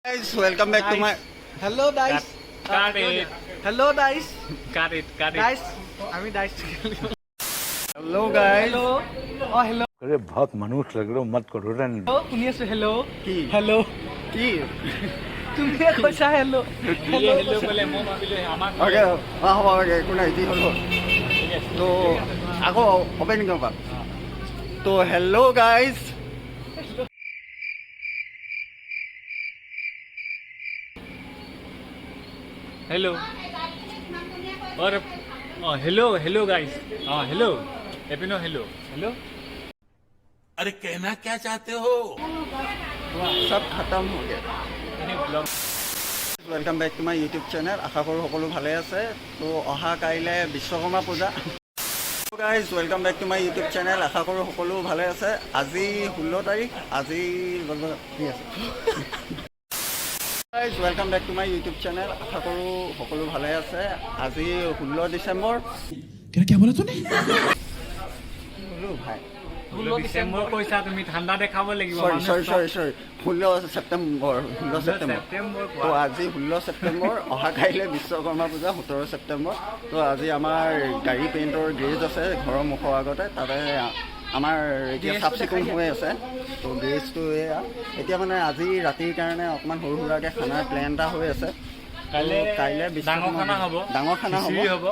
Guys, welcome back to my. Hello guys. Cut it. Hello guys. Cut it. Guys, আমি ডাইস Hello guys. Hello' hello' अरे बहुत मनुष्य लग रहे हो मत करो रन শুনি আছো হেল্ল' কি? হেল্ল' কি? তুমিয়ে কৈছা হেল্ল' হেল্ল' হেল্ল' ক'লে মই ভাবিলো আমাক Okay, হ'ব okay, একো নাই যি হ'ল হ'ল। তো আকৌ অপেনিং কৰবা। তো hello guys. हेलो और हेलो हेलो गाइस हेलो एपिनो हेलो हेलो अरे कहना क्या चाहते हो? চব খতম হৈ গ'ল। Blog welcome back to my YouTube channel. আশা কৰোঁ সকলো ভালে আছে। তো অহা কাইলৈ Vishwakarma Puja. Guys welcome back to my YouTube channel. আশা কৰোঁ সকলো ভালে আছে। আজি 16 তাৰিখ। আজি কি আছে? Guys welcome back to my YouTube channel. আশা কৰোঁ সকলো ভালে আছে। আজি 16 ডিচেম্বৰ। क्या बोला तूने? ভাই 16 ডিসেম্বৰ কৈছা তুমি ঠাণ্ডা দেখাব লাগিব চৰি 16 ছেপ্টেম্বৰ 16 ছেপ্টেম্বৰ তো আজি 16 ছেপ্টেম্বৰ অহা কাইলৈ বিশ্বকৰ্মা পূজা 17 ছেপ্টেম্বৰ তো আজি আমাৰ গাড়ী পেইণ্টৰ গ্ৰেজ আছে ঘৰৰ মুখৰ আগতে তাতে আমাৰ এতিয়া চাফ চিকুণ হৈ আছে তো গ্ৰেজটো এয়া এতিয়া মানে আজি ৰাতিৰ কাৰণে অকণমান সৰু সুৰাকৈ খানাৰ প্লেন এটা হৈ আছে কাইলৈ ডাঙৰ খানা হ'ব ডাঙৰ খানা হ'ব খিচিৰি হ'ব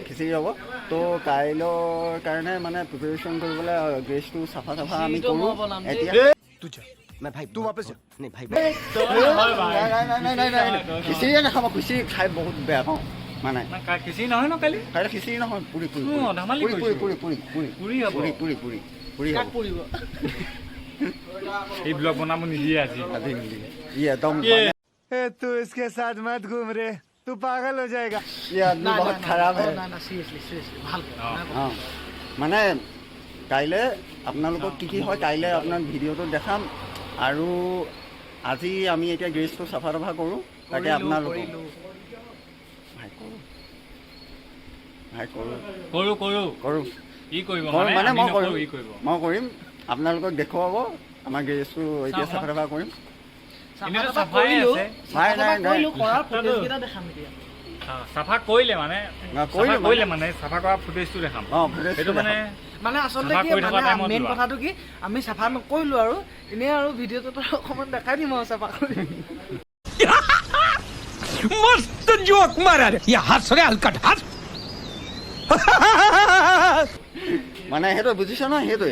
খিচিৰি হ'ব তো কাইলৈৰ কাৰণে মানে প্ৰিপেৰেশ্যন কৰিবলৈ গ্ৰেজটো চাফা আমি কৰোঁ এতিয়া मैं भाई तू वापस जा नहीं भाई খিচিৰিয়ে নাখাব খিচিৰি খাই বহুত বেয়া পাওঁ মানে খিচিৰি নহয় ন কালি কাইলৈ খিচিৰি নহয় পুৰি পুৰি ধেমালি পুৰি পুৰি কৰিছো। পুৰি পুৰি পুৰি হ'ব। পুৰি পুৰি পুৰি পুৰি কাক হ'ব পৰিব এই ব্লগ বনাব নিদিয়ে আজি আজি নিদিয়ে ই একদম तू इसके साथ मत घूम रे तू पागल हो जाएगा ये आदमी बहुत खराब है না সিৰিয়াছলি ভালকৈ অঁ মানে কাইলৈ আপোনালোকক কি হয় কাইলৈ আপোনাক ভিডিঅ'টো দেখাম আৰু আজি আমি এতিয়া গ্ৰেজটো চাফা তাফা কৰোঁ তাকে আপোনালোকক ভাই কৰোঁ কৰো কৰো কৰোঁ ই কৰিব কৰোঁ মানে আমি মই নকৰো, কৰিম ই কৰিব মই কৰিম আপোনালোকক দেখুৱাব আমাৰ গ্ৰেজটো এতিয়া চাফা তাফা কৰিম এনেতো চাফাই আছে নাই কৰাৰ ফুটেজ কেইটা দেখাম এতিয়া চাফা কৰিলে মানে কৰিলে চাফা কৰিলে মানে চাফা কৰা ফুটেজটো দেখাম অঁ ফুটেজটো সেইটো মানে মানে আচলতে চাফা কি কৰি থকা মানে টাইমত মেইন লোৱা। কথাটো কি আমি চাফা নকৰিলোঁ আৰু এনেই আৰু ভিডিঅ'টোত অকণমান দেখাই দিম আৰু চাফা কৰি मस्त जोक मारा रे ये हंस रे हलकट हंस মানে সেইটো বুজিছ ন সেইটোৱে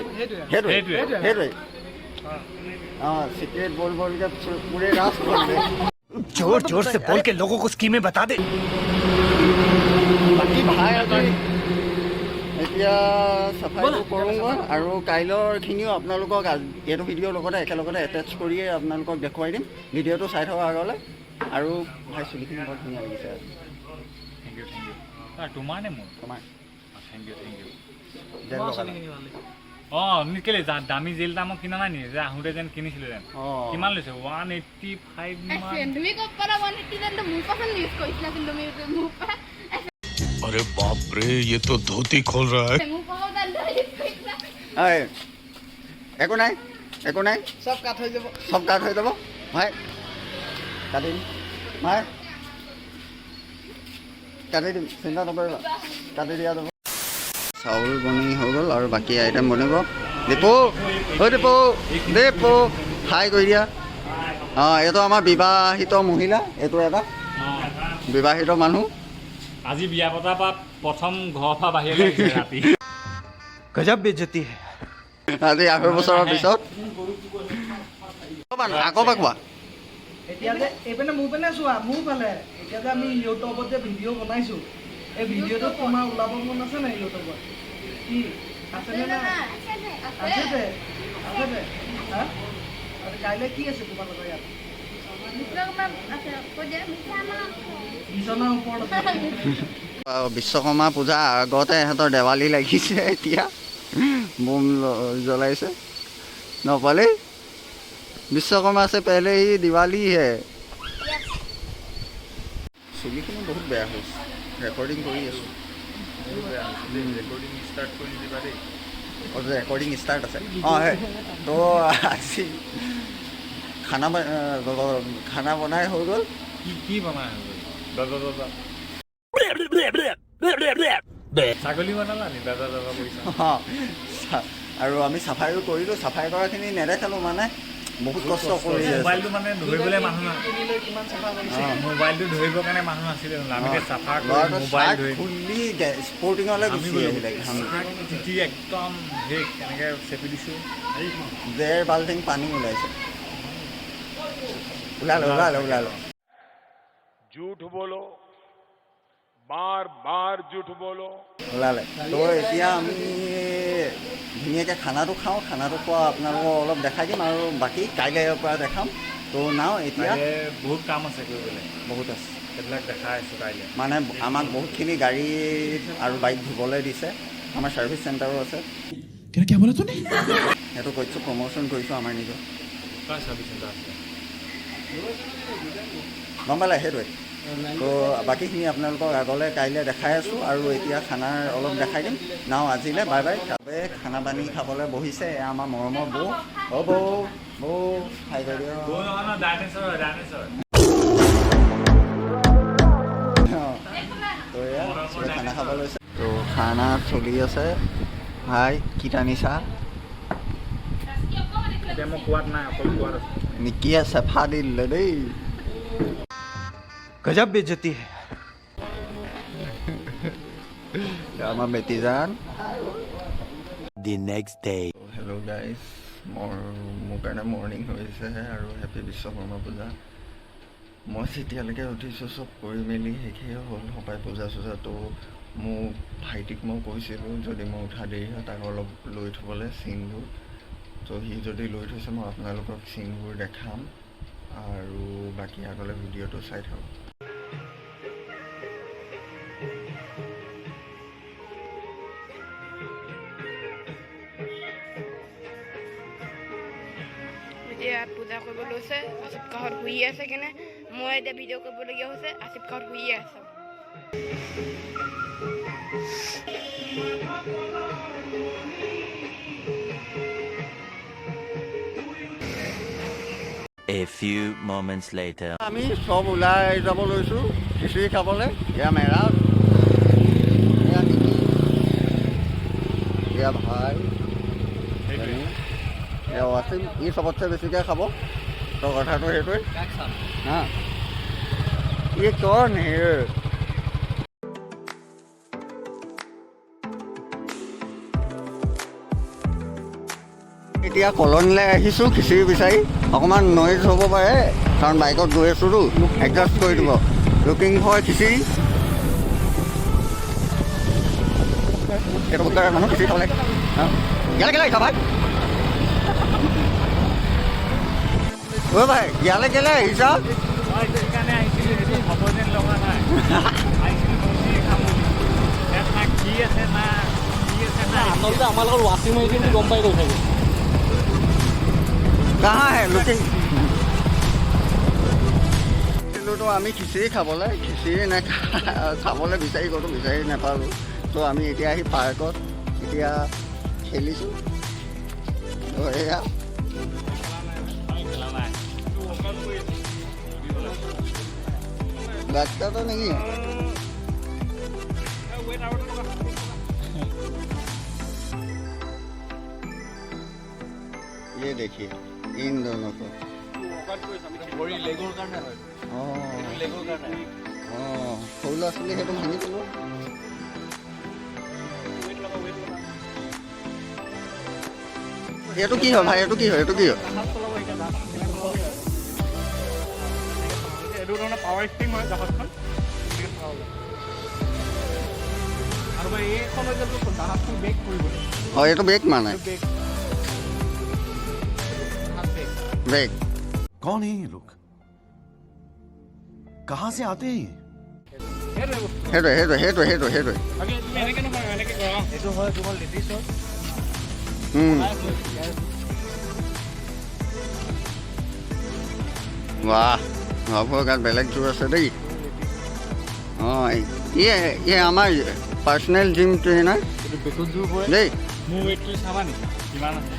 সেইটোৱে অঁ চিক্ৰেট বলকে পুৰে ৰাস কৰিলে जोर जोर से बोल के लोगों को स्कीमें बता दे বাকী ভাই আজি এতিয়া চাফাইটো কৰোঁগৈ আৰু কাইলৈৰখিনিও আপোনালোকক এইটো ভিডিঅ'ৰ লগতে একেলগতে এটেচ কৰিয়ে আপোনালোকক দেখুৱাই দিম ভিডিঅ'টো চাই থকা আগলৈ আৰু ভাই চুলিখিনি বৰ ধুনীয়া লাগিছে থেংক ইউ তোমাৰ নে মোৰ তোমাৰ থেংক ইউ জেল লগালা। কেলে দামী জেল দামক কিনা নাই নি যে আহোঁতে যেন কিনিছিলো যেন অঁ কিমান লৈছে 185 মান তুমি কব পাৰা 180 তো মোৰ পছন্দ ইউজ কৰিছিলা কিন্তু তুমি মোৰ পৰা अरे बाप रे ये तो धोती खोल रहा है মোৰ পৰা দাল ইউজ কৰিছিলা এই একো নাই চব কাট হৈ যাব চব কাট হৈ যাব ভাই কাটি দিম ভাই কাটি দিম চিন্তা নকৰিবা কাটি দিয়া যাব চাউল বনি হৈ গ'ল আৰু বাকী আইটেম বনিব দীপু দীপু হাই কৰি দিয়া অঁ এইটো আমাৰ বিবাহিত মহিলা এইটো এটা বিবাহিত মানুহ আজি বিয়া পতাৰ পৰা প্ৰথম ঘৰৰ পৰা বাহিৰলৈ আহিছে ৰাতি गजब बेइज्जती है আজি 8 বছৰৰ পিছত আকৌ কোৱা এতিয়া যে এইপিনে মোৰ পিনে চোৱা মোৰ ফালে এতিয়া যে আমি ইউটিউবত যে ভিডিঅ' বনাইছোঁ এই ভিডিঅ'টো তোমাৰ ওলাব মন আছে নাই ইউটিউবত কি আছেনে নাই আছে যে হা আৰু কাইলৈ কি আছে তোমালোকৰ ইয়াত বিচনাৰ ওপৰত আছে বিশ্বকৰ্মা পূজা আগতে ইহঁতৰ দেৱালী লাগিছে এতিয়া বোম জ্বলাইছে নপালে বিশ্বকৰ্মা আছে পেহলে হি দিৱালী হে চুলিখিনি বহুত বেয়া হৈছে ৰেকৰ্ডিং কৰি আছোঁ ৰেকৰ্ডিং ষ্টাৰ্ট আছে অঁ হে তো আজি খানা বনাই হৈ গ'ল। কি বনাই ছাগলী বনালা নি দাদা কৰিছা আৰু আমি চাফাইও কৰিলোঁ। চাফাই কৰাখিনি নেদেখালোঁ মানে বহুত কষ্ট কৰি মোবাইলটো মানে ধৰিবলৈ মানুহ কিমান চাফা কৰিছে মোবাইলটো ধৰিবৰ কাৰণে মানুহ নাছিলে আমি চাফা কৰি ল'ৰাটো মোবাইল চাৰ্ট ধৰি খুলি স্পৰ্টিঙলৈ গুচি আহিলে তিতি একদম সেই কেনেকৈ চেপি দিছোঁ 1.5 বাল্টিং পানী ওলাইছে। ওলালে झूठ बोलो बार बार झूठ बोलो ওলালে। তো এতিয়া আমি ধুনীয়াকৈ খানাটো খাওঁ। খানাটো খোৱা আপোনালোকক অলপ দেখাই দিম আৰু বাকী কাইলৈৰ পৰা দেখাম। তো নাও এতিয়া বহুত কাম আছে কৰিবলৈ বহুত আছে সেইবিলাক দেখাই আছোঁ কাইলৈ মানে আমাক বহুতখিনি গাড়ী আৰু বাইক ধুবলৈ দিছে। আমাৰ ছাৰ্ভিচ চেণ্টাৰো আছে। সেইটো কৈছোঁ প্ৰমোশ্যন কৰিছোঁ আমাৰ নিজৰ কাৰ চাৰ্ভিচ চেণ্টাৰ আছে গম পালে সেইটোৱে। তো বাকীখিনি আপোনালোকক আগলৈ কাইলৈ দেখাই আছোঁ আৰু এতিয়া খানাৰ অলপ দেখাই দিম। নাও আজিলৈ বাই বাই। চবে খানা পানী খাবলৈ বহিছে। এয়া আমাৰ মৰমৰ বৌ। অ' বৌ খাই কৰি দিয়ক। তো এয়া চবে খানা খাব লৈছে। তো খানা চলি আছে। ভাই কিটানি চাহ এতিয়া মই কোৱাত নাই অকল কোৱাত আছে নিকিয়ে চেফা দি দিলে দেই। गजब बेइज्जती है। আমাৰ বেটিজান। The next day. Hello' guys, মোৰ কাৰণে মৰ্ণিং হৈছে আৰু হেপী বিশ্বকৰ্মা পূজা। মই যেতিয়ালৈকে উঠিছোঁ চব কৰি মেলি শেষেই হ'ল সপাই পূজা চূজাটো। মোক ভাইটিক মই কৈছিলোঁ যদি মই উঠা দেৰি হয় তাক অলপ লৈ থ'বলৈ চিনবোৰ। তো সি যদি লৈ থৈছে মই আপোনালোকক চিনবোৰ দেখাম আৰু বাকী আগলৈ ভিডিঅ'টো চাই থাকক। ইয়াত পূজা কৰিব লৈছে। আছিফ কাষত শুই আছে কেনে মই এতিয়া ভিডিঅ' কৰিবলগীয়া হৈছে। আছিফ কাষত শুইয়ে আছে। A few moments later. আমি চব ওলাই যাব লৈছোঁ খিচিৰি খাবলৈ। এয়া মেৰা, এয়া নিকি, এয়া ভাই, এয়া ৱাচিম। ই চবতছে বেছিকৈ খাব। তো কথাটো সেইটোৱে হা। ই কন হে এতিয়া কলনীলৈ আহিছোঁ খিচিৰি বিচাৰি। অকণমান নইজ হ'ব পাৰে কাৰণ বাইকত গৈ আছোঁতো, এডজাষ্ট কৰি দিব। লুকিং ফৰ খিচিৰি। এইটো বুকাৰ মানুহ খিচিৰি খাবলৈ কেলে আহিছা ভাই? অ' ভাই ইয়ালৈ কেলে আহিছা? সেইকাৰণে আহিছিলোঁ সেইটো হ'ব যেন লগা নাই আহিছিলোঁ খাম না কি আছে না আচলতে আমাৰ লগত ৱাচিং মেচিনটো গম পাই গ'ল চাগে। কাহা হে লুকিং তো আমি খিচিৰি খাবলৈ খাবলৈ বিচাৰি গ'লোঁ, বিচাৰি নাপালোঁ। তো আমি এতিয়া আহি পাৰ্কত এতিয়া খেলিছোঁ। তো এয়া বাচ্চাটা নেকি? ये देखिए इन दोनों को। সৰু ল'ৰা ছোৱালী সেইটো ভাঙি পেলো। এইটো কি হয় ভাই? এইটো কি হয়? এইটো পাৱাৰ ষ্টিং হয় জাহাজখন। আৰু এইখন জাহাজখন বেক কৰিব। অঁ এইটো বেগ মানে বেগ। कौन है ये लोग? कहाँ से आते हैं? সেইটোৱে এইটো হয় তোমাৰ লেডিছৰ। বাহ, ভাবোঁ গাত বেলেগ জোৰ আছে দেই। অঁ ইয়ে আমাৰ পাৰ্চনেল জিম ট্ৰেইনাৰ এইটো বেকত জোৰ পৰে দেই। মোৰ ৱেইটটো চাবা নেকি কিমান আছে?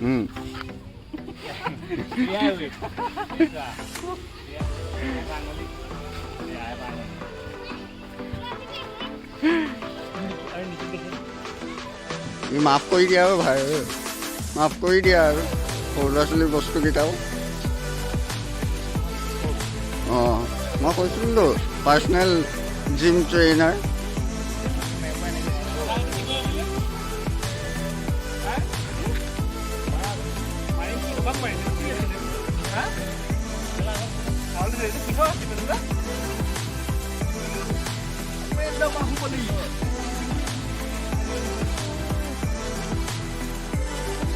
ই মাফ কৰি দিয়া আৰু ভাই মাফ কৰি দিয়া আৰু সৰু ল'ৰা ছোৱালীৰ বস্তুকেইটাও অঁ মই কৈছিলো পাৰ্চনেল জিম ট্ৰেইনাৰ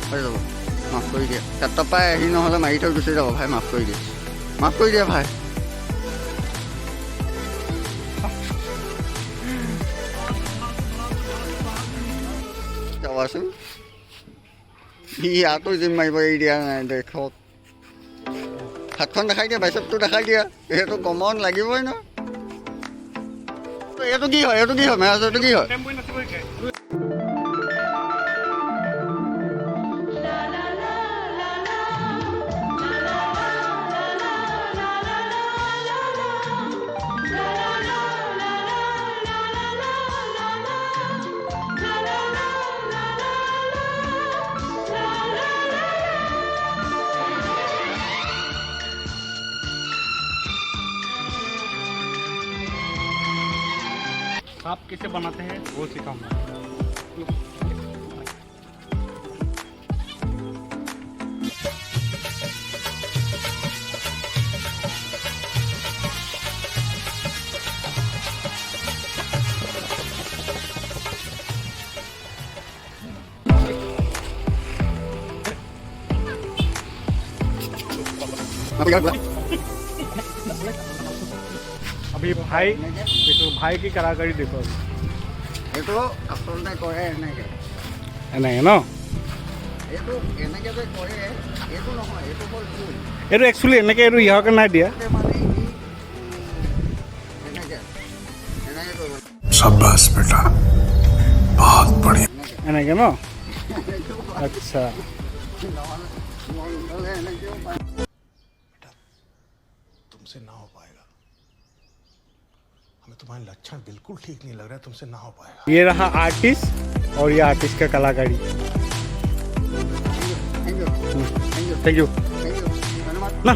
হৈ যাব মাফ কৰি দিয়া ক্ষেত্ৰৰ পৰাই আহি নহ'লে মাৰি থৈ গুচি যাব ভাই মাফ কৰি দিয়া ভাই যাবাচোন সি আকৌ জিম মাৰিব এৰি দিয়া নাই দেখক হাতখন দেখাই দিয়া বাইচেপটো দেখাই দিয়া এইটো কমন লাগিবই ন এইটো কি হয় মেৰাজৰটো কি হয় आप कैसे बनाते हैं वो सिखाऊंगा अभी भाई देखो भाई की कलाकारी देखो এইটো আচলতে কৰে এনেকৈ এনেকৈ ন এইটো এনেকৈ যে কৰে এইটো নহয় এইটো হ'ল ভুল এইটো একচুৱেলি এনেকৈ এইটো ইহঁকে নাই দিয়া মানে এনেকৈ কৰিব शाबाश बेटा बहुत बढ़िया এনেকৈ ন আচ্ছা নহ'লে এনেকৈও পাৰে तुमसे ना हो पाएगा हमें तुम्हारे लक्षण बिल्कुल ठीक नहीं लग रहा है तुमसे ना हो पाएगा ये रहा आर्टिस्ट और ये आर्टिस्ट का कलाकारी थैंक यू ना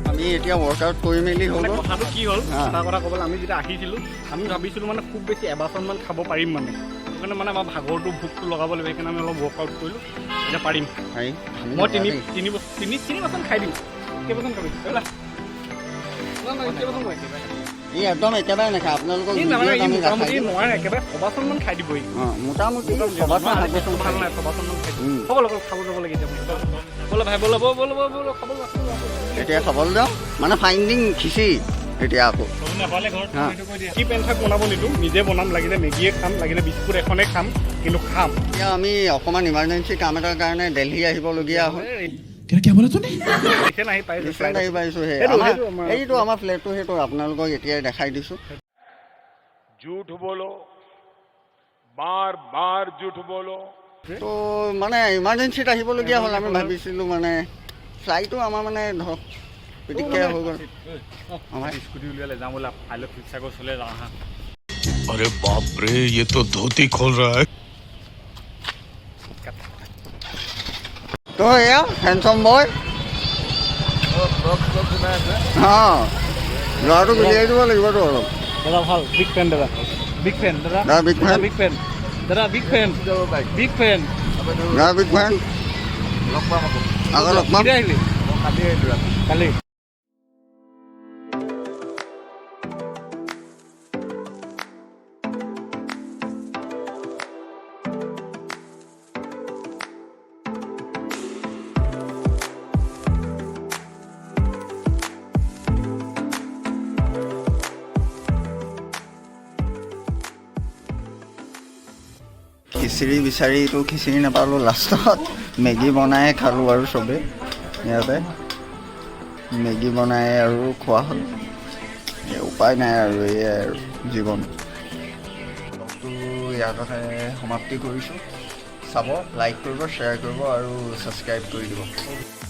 আমি এতিয়া ৱৰ্কআউট কৰি মেলি মানে হ'ল কথাটো কি হ'ল হা। এটা কথা ক'বলৈ আমি যেতিয়া আহিছিলোঁ আমি ভাবিছিলোঁ মানে খুব বেছি এবাৰমান খাব পাৰিম মানে সেইকাৰণে মানে আমাৰ ভাগৰটো ভোকটো লগাব লাগিব সেইকাৰণে আমি অলপ ৱৰ্কআউট কৰিলোঁ এতিয়া পাৰিম মই তিনি বাচন খাই দিম কেইবাচন খাবি ই একদম একেবাৰে নাখায় আপোনালোকক মোটামুটি নোৱাৰে একেবাৰে ছবাচনমান খাই দিবহি মোটামুটি ছবাচন সাতবাচন ভাল নাই ছবাচনমান খাই দিম হ'ব লগৰ খাব যাব লাগে এতিয়া ব'লে ভাই ব'লে খাব এতিয়া খাবলৈ যাওঁ মানে ফাইণ্ডিং খিচি এতিয়া আকৌ হা। কি পেন শাক বনাব নিদিওঁ নিজে বনাম লাগিলে মেগীয়ে খাম লাগিলে বিস্কুট এখনে খাম কিন্তু খাম এতিয়া আমি অকণমান ইমাৰ্জেঞ্চি কাম এটাৰ কাৰণে দিল্লী আহিবলগীয়া হয় দেখে নাহি পাই নিশ্চয় আহি পাৰিছোঁ এইটো আমাৰ ফ্লেটটো সেইটো আপোনালোকক এতিয়াই দেখাই দিছোঁ झूठ बोलो बार बार झूठ बोलो তো মানে ইমাৰ্জেঞ্চিত আহিবলগীয়া হ'ল আমি ভাবিছিলোঁ মানে ফ্লাইটো আমাৰ মানে ধৰক পিটিককৈ হৈ গ'ল আমাৰ স্কুটি উলিয়ালে যাওঁ বোলা কাইলৈ শিৱসাগৰ চলে যাওঁ হা अरे बाप रे ये तो धोती खोल रहा है তো এয়া হেণ্ডচম বয় অঁ ল'ৰাটোক উলিয়াই দিব লাগিবতো অলপ দাদা ভাল বিগ ফেন দাদা বিগ ফেন দাদা দাদা বিগ ফেন বিগ ফেন দাদা বিগ ফেন বিগ ফেন দাদা বিগ ফেন আকৌ লগ পাম কেতিয়া আহিলি কালি খিচিৰি বিচাৰিতো খিচিৰি নাপালোঁ লাষ্টত মেগী বনাই খালোঁ আৰু চবেই ইয়াতে মেগী বনাই আৰু খোৱা হ'ল উপায় নাই আৰু এয়াই আৰু জীৱন ইয়াতে সমাপ্তি কৰিছোঁ। চাব, লাইক কৰিব, শ্বেয়াৰ কৰিব আৰু ছাবস্ক্ৰাইব কৰি দিব।